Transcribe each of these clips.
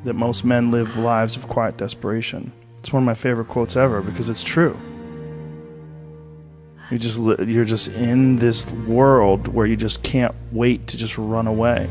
that most men live lives of quiet desperation. It's one of my favorite quotes ever because it's true. You're just in this world where you just can't wait to just run away.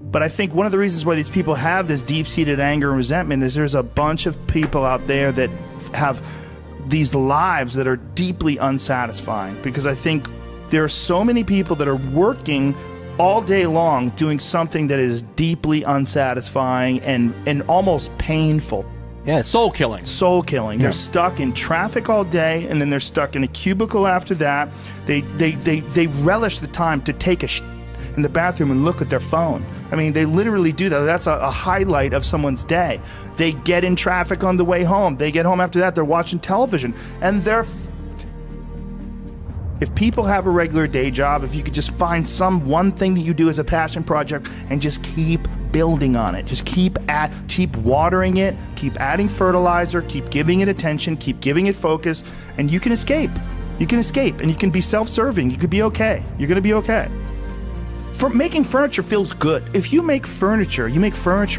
But I think one of the reasons why these people have this deep-seated anger and resentment is there's a bunch of people out there that have these lives that are deeply unsatisfying. Because I think there are so many people that are working all day long doing something that is deeply unsatisfying and almost painful. Yeah, soul killing. Soul killing. Yeah. They're stuck in traffic all day, and then they're stuck in a cubicle after that. They relish the time to take a shit in the bathroom and look at their phone. I mean, they literally do that. That's a highlight of someone's day. They get in traffic on the way home. They get home after that, they're watching television, and they're f***ed. If people have a regular day job, if you could just find one thing that you do as a passion project and just keep building on it, just keep watering it, keep adding fertilizer, keep giving it attention, keep giving it focus, and you can escape. You can escape, and you can be self-serving. You could be okay. You're gonna be okay. Making furniture feels good. If you make furniture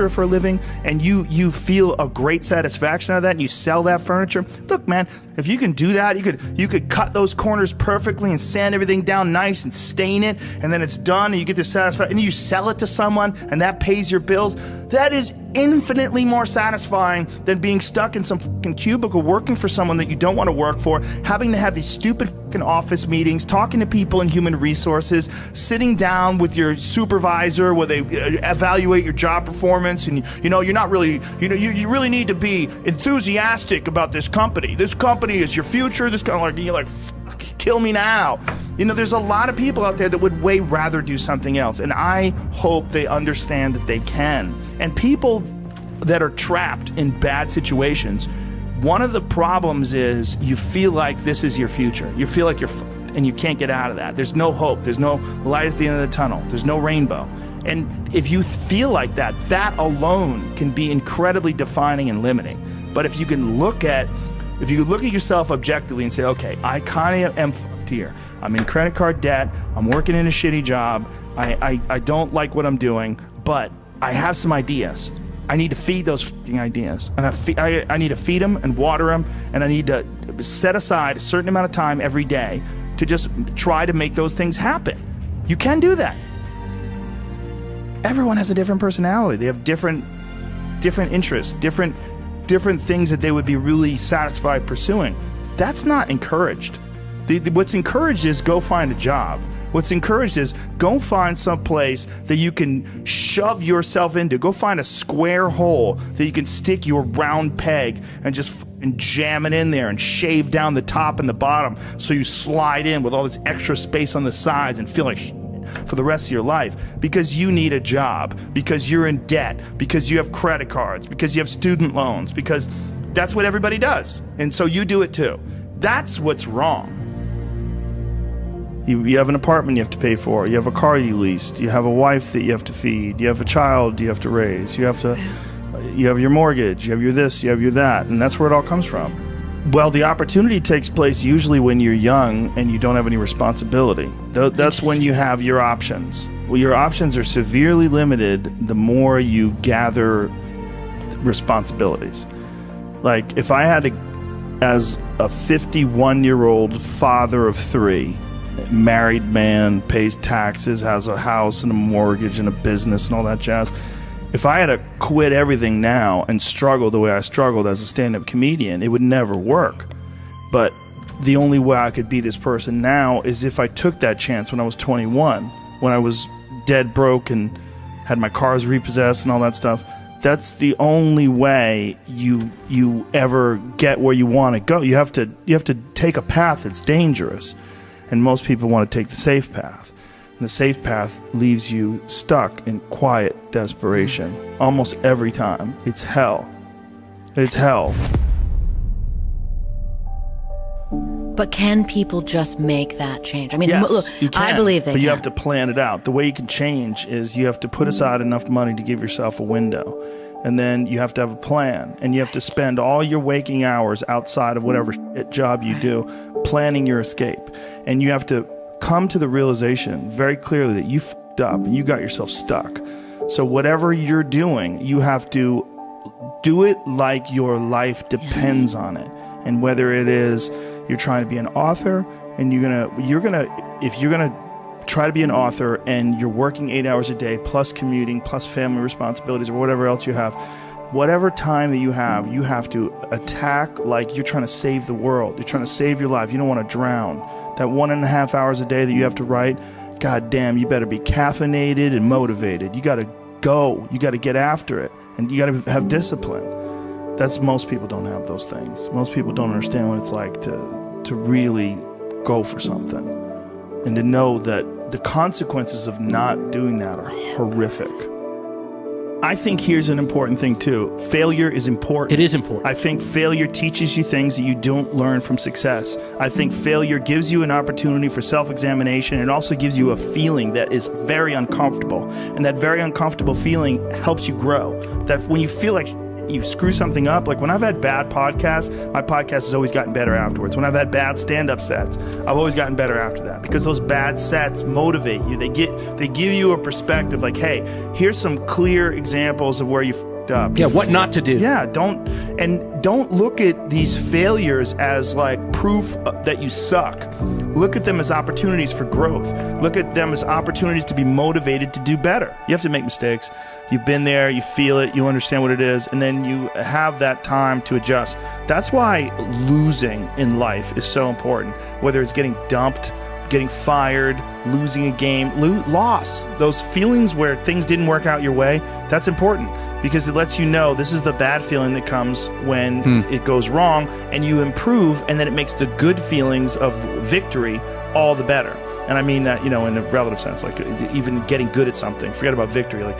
for a living, and you feel a great satisfaction out of that, and you sell that furniture, look, man, if you can do that, you could cut those corners perfectly and sand everything down nice and stain it, and then it's done, and you get this satisfaction, and you sell it to someone, and that pays your bills. That is infinitely more satisfying than being stuck in some fucking cubicle working for someone that you don't want to work for, having to have these stupid fucking office meetings, talking to people in human resources, sitting down with your supervisor where they evaluate your job performance, and you're not really, you really need to be enthusiastic about this company. This company is your future. This kind of you're like, fuck, kill me now. There's a lot of people out there that would way rather do something else, and I hope they understand that they can. And people that are trapped in bad situations, one of the problems is you feel like this is your future. You feel like you're fucked and you can't get out of that. There's no hope. There's no light at the end of the tunnel. There's no rainbow. And if you feel like that, that alone can be incredibly defining and limiting. But if you look at yourself objectively and say, okay, I kind of am fucked here. I'm in credit card debt. I'm working in a shitty job. I don't like what I'm doing, but I have some ideas. I need to feed those fucking ideas. And I need to feed them and water them, and I need to set aside a certain amount of time every day to just try to make those things happen. You can do that. Everyone has a different personality. They have different interests, different things that they would be really satisfied pursuing. That's not encouraged. What's encouraged is go find a job. What's encouraged is go find some place that you can shove yourself into. Go find a square hole that you can stick your round peg and just jam it in there and shave down the top and the bottom so you slide in with all this extra space on the sides and feel like shit for the rest of your life because you need a job, because you're in debt, because you have credit cards, because you have student loans, because that's what everybody does. And so you do it too. That's what's wrong. You have an apartment you have to pay for. You have a car you leased. You have a wife that you have to feed. You have a child you have to raise. You have your mortgage. You have your this. You have your that. And that's where it all comes from. Well, the opportunity takes place usually when you're young and you don't have any responsibility. That's when you have your options. Well, your options are severely limited the more you gather responsibilities. Like if I had to, as a 51-year-old father of 3, married man, pays taxes, has a house and a mortgage and a business and all that jazz. If I had to quit everything now and struggle the way I struggled as a stand-up comedian, it would never work. But the only way I could be this person now is if I took that chance when I was 21, when I was dead broke and had my cars repossessed and all that stuff. That's the only way you ever get where you want to go. You have to take a path that's dangerous. And most people want to take the safe path. And the safe path leaves you stuck in quiet desperation. Almost every time. It's hell. It's hell. But can people just make that change? I mean, yes, look, you can, I believe they but can. you have to plan it out. The way you can change is you have to put aside enough money to give yourself a window. And then you have to have a plan. And you have to spend all your waking hours outside of whatever shit job you do planning your escape. And you have to come to the realization very clearly that you f***ed up and you got yourself stuck. So whatever you're doing, you have to do it like your life depends on it. And whether it is you're trying to be an author, and if you're gonna try to be an author and you're working 8 hours a day plus commuting plus family responsibilities or whatever else you have, whatever time that you have to attack like you're trying to save the world. You're trying to save your life. You don't want to drown. That 1.5 hours a day that you have to write, God damn, you better be caffeinated and motivated. You got to go. You got to get after it. And you got to have discipline. Most people don't have those things. Most people don't understand what it's like to really go for something. And to know that the consequences of not doing that are horrific. I think here's an important thing too. Failure is important. It is important. I think failure teaches you things that you don't learn from success. I think failure gives you an opportunity for self-examination. It also gives you a feeling that is very uncomfortable. And that very uncomfortable feeling helps you grow. That when you feel like you screw something up, like when I've had bad podcasts, my podcast has always gotten better afterwards. When I've had bad stand-up sets, I've always gotten better after that, because those bad sets motivate you. They give you a perspective like, hey, here's some clear examples of where you f***ed up. Yeah, what not to do. Yeah, don't look at these failures as like proof that you suck. Look at them as opportunities for growth. Look at them as opportunities to be motivated to do better. You have to make mistakes. You've been there, you feel it, you understand what it is, and then you have that time to adjust. That's why losing in life is so important. Whether it's getting dumped, getting fired, losing a game, loss. Those feelings where things didn't work out your way, that's important, because it lets you know this is the bad feeling that comes when it goes wrong, and you improve, and then it makes the good feelings of victory all the better. And I mean that, in a relative sense, like even getting good at something. Forget about victory, like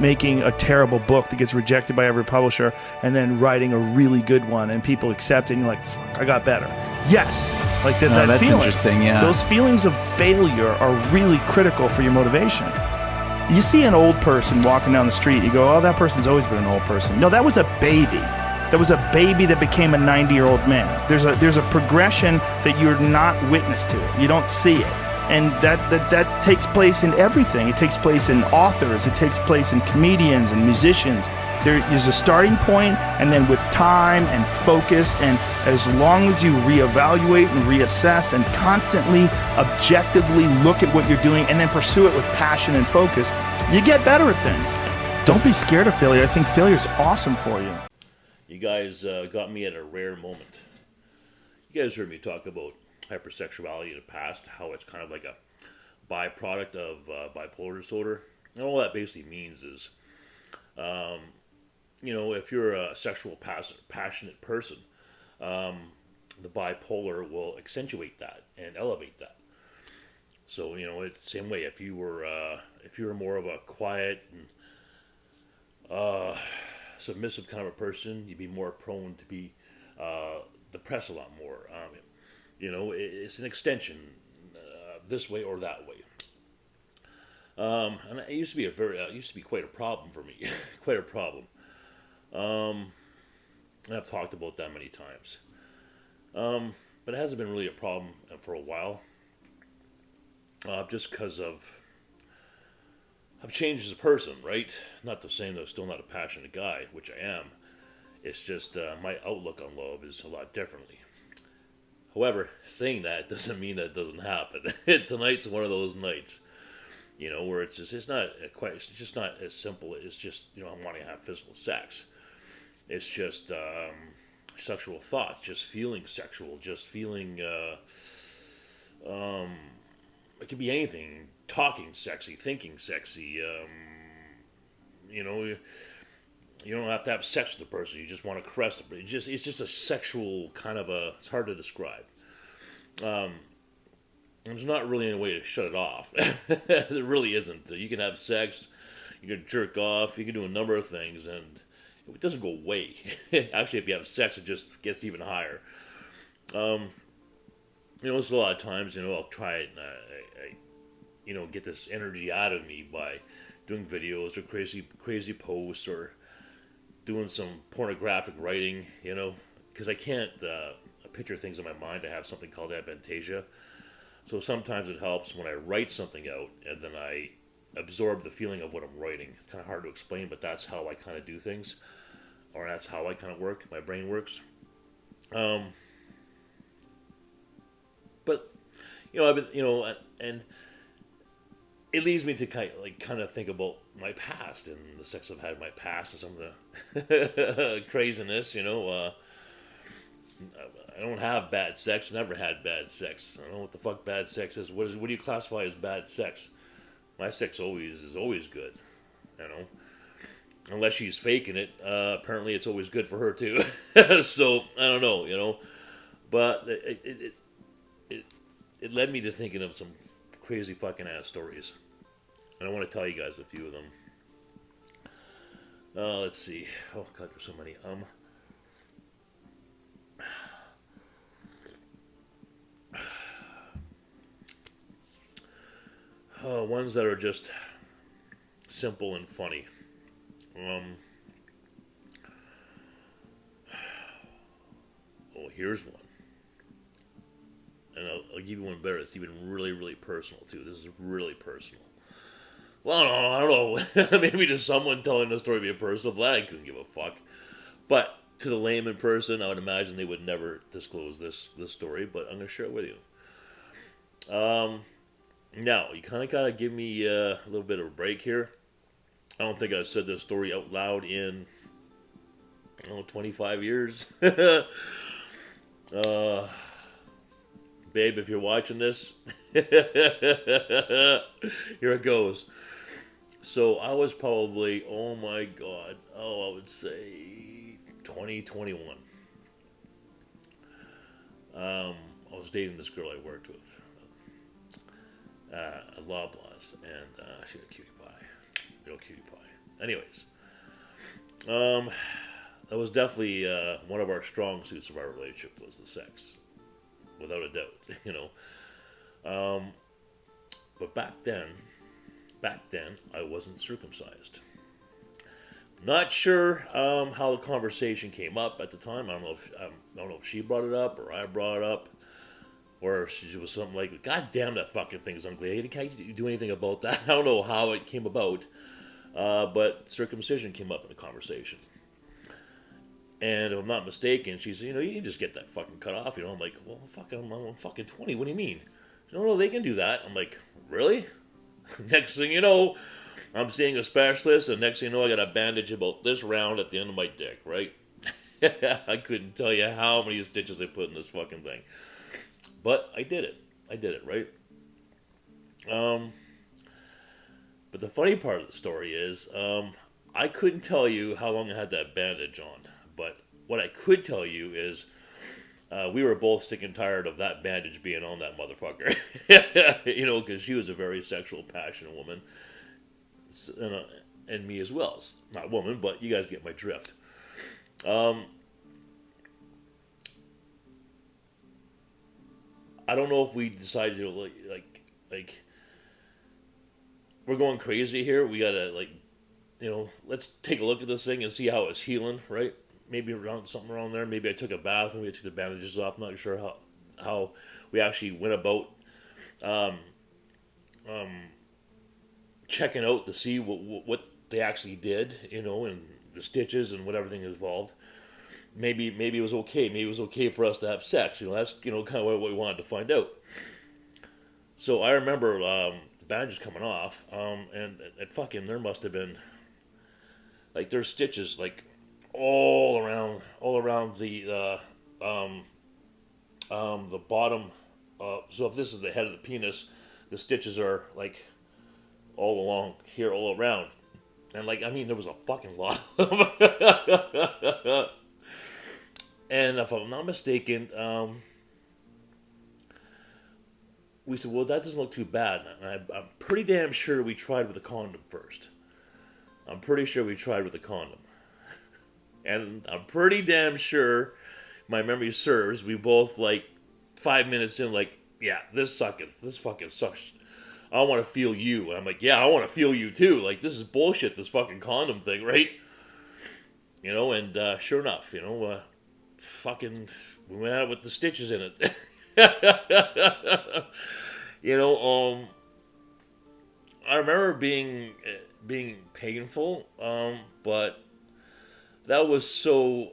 making a terrible book that gets rejected by every publisher and then writing a really good one and people accept it and you're like, fuck, I got better. Yes. Like that's that feeling. Interesting, yeah. Those feelings of failure are really critical for your motivation. You see an old person walking down the street, you go, oh, that person's always been an old person. No, that was a baby. That was a baby that became a 90-year-old man. There's a progression that you're not witness to. You don't see it. And that takes place in everything. It takes place in authors. It takes place in comedians and musicians. There is a starting point, and then with time and focus, and as long as you reevaluate and reassess and constantly objectively look at what you're doing and then pursue it with passion and focus, you get better at things. Don't be scared of failure. I think failure is awesome for you. You guys got me at a rare moment. You guys heard me talk about hypersexuality in the past, how it's kind of like a byproduct of bipolar disorder. And all that basically means is, if you're a sexual passionate person, the bipolar will accentuate that and elevate that. So, it's the same way. If you were more of a quiet and submissive kind of a person, you'd be more prone to be depressed a lot more. It's an extension this way or that way. And it used to be quite a problem for me, quite a problem. And I've talked about that many times. But it hasn't been really a problem for a while. Just because I've changed as a person, right? Not the same, though, still not a passionate guy, which I am. It's just my outlook on love is a lot differently. However, saying that doesn't mean that it doesn't happen. Tonight's one of those nights, where it's just not as simple. It's just, I'm wanting to have physical sex. It's just sexual thoughts, just feeling sexual, just feeling, it could be anything, talking sexy, thinking sexy, you don't have to have sex with the person. You just want to caress them. It's just a sexual kind of it's hard to describe. There's not really any way to shut it off. There really isn't. You can have sex, you can jerk off, you can do a number of things, and it doesn't go away. Actually, if you have sex, it just gets even higher. There's a lot of times, I'll try it, and I get this energy out of me by doing videos or crazy posts or doing some pornographic writing, because I can't picture things in my mind. I have something called aphantasia. So sometimes it helps when I write something out and then I absorb the feeling of what I'm writing. It's kind of hard to explain, but that's how I kind of do things, or that's how I kind of work. My brain works. But I've been, and it leads me to kind of think about my past and the sex I've had in my past and some of the craziness. I don't have bad sex. Never had bad sex. I don't know what the fuck bad sex is. What do you classify as bad sex? My sex is always good. Unless she's faking it. Apparently, it's always good for her too. So I don't know. But it led me to thinking of some crazy fucking ass stories, and I want to tell you guys a few of them. Let's see. Oh god, there's so many. Ones that are just simple and funny. Here's one. And I'll give you one better. It's even really, really personal, too. This is really personal. Well, I don't know. Maybe to someone telling the story be personal, but I couldn't give a fuck. But to the layman person, I would imagine they would never disclose this story, but I'm going to share it with you. Now, you kind of got to give me a little bit of a break here. I don't think I've said this story out loud in, 25 years. Babe, if you're watching this, here it goes. So I was probably, I would say 2021. I was dating this girl I worked with at Loblaws, and she had a cutie pie, real cutie pie. Anyways, that was definitely one of our strong suits of our relationship was the sex. Without a doubt, But back then, I wasn't circumcised. Not sure how the conversation came up at the time. I don't know if she brought it up or I brought it up, or if she was something like, "God damn, that fucking thing's ugly. Can't you do anything about that?" I don't know how it came about, but circumcision came up in the conversation. And if I'm not mistaken, she said, you can just get that fucking cut off. I'm like, well, I'm fucking 20. What do you mean? No, they can do that. I'm like, really? Next thing you know, I'm seeing a specialist, and next thing you know, I got a bandage about this round at the end of my dick, right? I couldn't tell you how many stitches I put in this fucking thing. But I did it, right? But the funny part of the story is, I couldn't tell you how long I had that bandage on. But what I could tell you is we were both sick and tired of that bandage being on that motherfucker. Because she was a very sexual, passionate woman. And me as well. Not a woman, but you guys get my drift. I don't know if we decided to, like we're going crazy here. We gotta, let's take a look at this thing and see how it's healing, right? Maybe something around there. Maybe I took a bath. Maybe I took the bandages off. I'm not sure how we actually went about checking out to see what they actually did, and the stitches and what everything involved. Maybe it was okay. Maybe it was okay for us to have sex. That's kind of what we wanted to find out. So I remember the bandages coming off, and there must have been there's stitches all around the bottom. So if this is the head of the penis, the stitches are all along here, all around, and there was a fucking lot of them. And if I'm not mistaken, we said, well, that doesn't look too bad. And I'm pretty damn sure we tried with a condom first. I'm pretty sure we tried with a condom. And I'm pretty damn sure, my memory serves, we both 5 minutes in yeah, this fucking sucks. I want to feel you. And I'm like, yeah, I want to feel you too. This is bullshit, this fucking condom thing, right? And sure enough, fucking, we went out with the stitches in it. I remember being painful, but that was so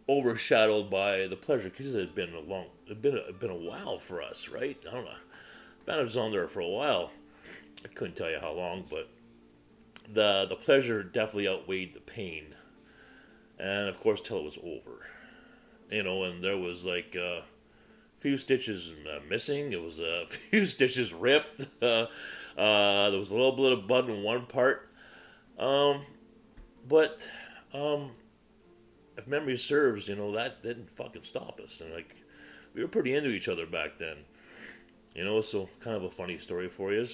overshadowed by the pleasure because it had been a while for us, right? I don't know. Ben was on there for a while. I couldn't tell you how long, but the pleasure definitely outweighed the pain, and of course till it was over, and there was like a few stitches missing. It was a few stitches ripped. There was a little bit of blood in one part, but if memory serves, that didn't fucking stop us, and like we were pretty into each other back then, So kind of a funny story for you.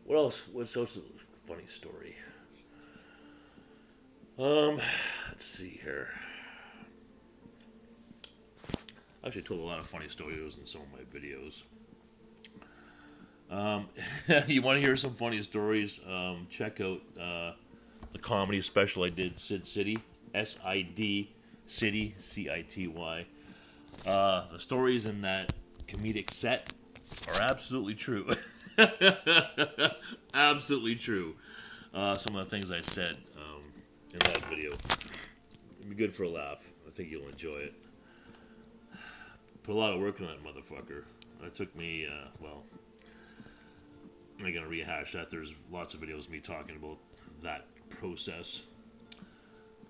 What else? What's else a funny story? Let's see here. I actually told a lot of funny stories in some of my videos. You want to hear some funny stories? Check out the comedy special I did, Sid City, SID City, CITY. The stories in that comedic set are absolutely true. Absolutely true. Some of the things I said in that video. It'd be good for a laugh. I think you'll enjoy it. Put a lot of work in that motherfucker. It took me, I'm not going to rehash that. There's lots of videos of me talking about that process.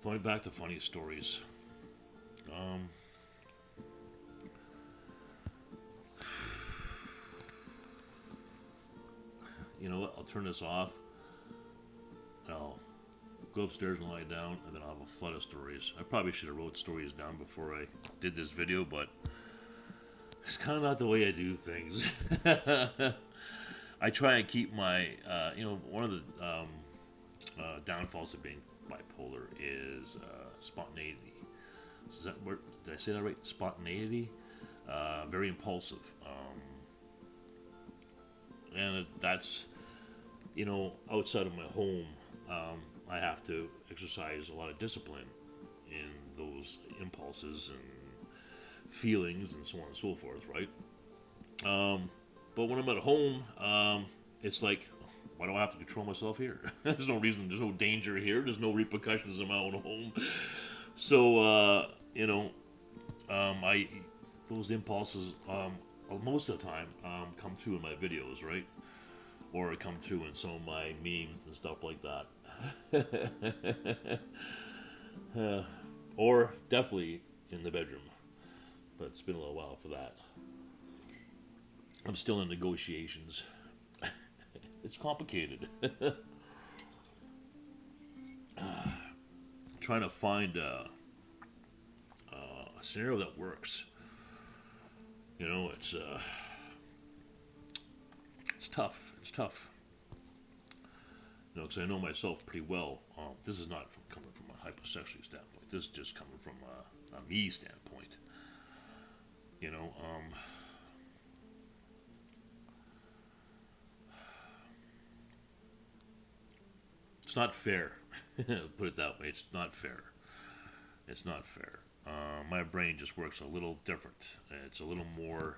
Going back to funny stories. You know what? I'll turn this off. I'll go upstairs and lie down, and then I'll have a flood of stories. I probably should have wrote stories down before I did this video, but it's kind of not the way I do things. I try and keep my, one of the downfalls of being bipolar is spontaneity. Did I say that right? Spontaneity? Very impulsive. And that's, outside of my home, I have to exercise a lot of discipline in those impulses and feelings and so on and so forth, right? But when I'm at home, it's like, why do I have to control myself here? There's no reason, there's no danger here, there's no repercussions in my own home. So, those impulses, most of the time, come through in my videos, right? Or come through in some of my memes and stuff like that. Or definitely in the bedroom. But it's been a little while for that. I'm still in negotiations. It's complicated. Trying to find a scenario that works. It's tough. It's tough. Because I know myself pretty well. This is not coming from a hypersexual standpoint. This is just coming from a me standpoint. It's not fair. Put it that way. It's not fair. It's not fair. My brain just works a little different. It's a little more,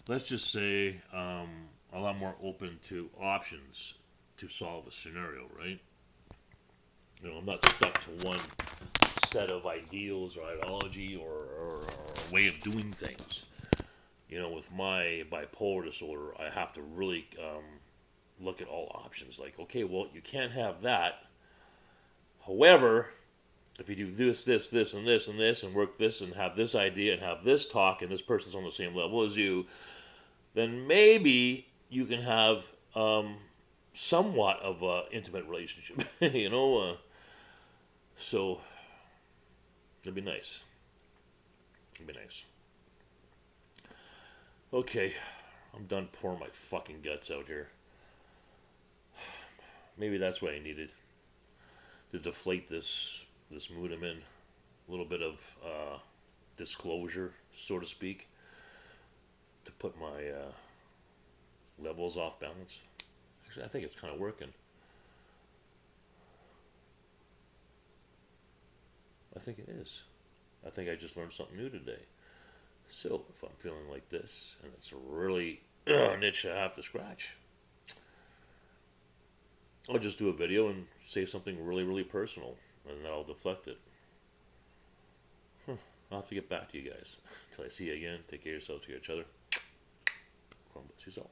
let's just say, a lot more open to options to solve a scenario, right? I'm not stuck to one set of ideals or ideology or way of doing things. With my bipolar disorder, I have to really look at all options. Like, okay, well, you can't have that. However, if you do this, and this, and this, and work this, and have this idea, and have this talk, and this person's on the same level as you, then maybe you can have somewhat of an intimate relationship. So it'd be nice. It'd be nice. Okay, I'm done pouring my fucking guts out here. Maybe that's what I needed to deflate this mood I'm in. A little bit of disclosure, so to speak, to put my levels off balance. Actually, I think it's kind of working. I think it is. I think I just learned something new today. So if I'm feeling like this, and it's a really an itch I have to scratch, I'll just do a video and say something really, really personal, and then I'll deflect it. I'll have to get back to you guys. Until I see you again, take care of yourselves, to each other. God bless yourself.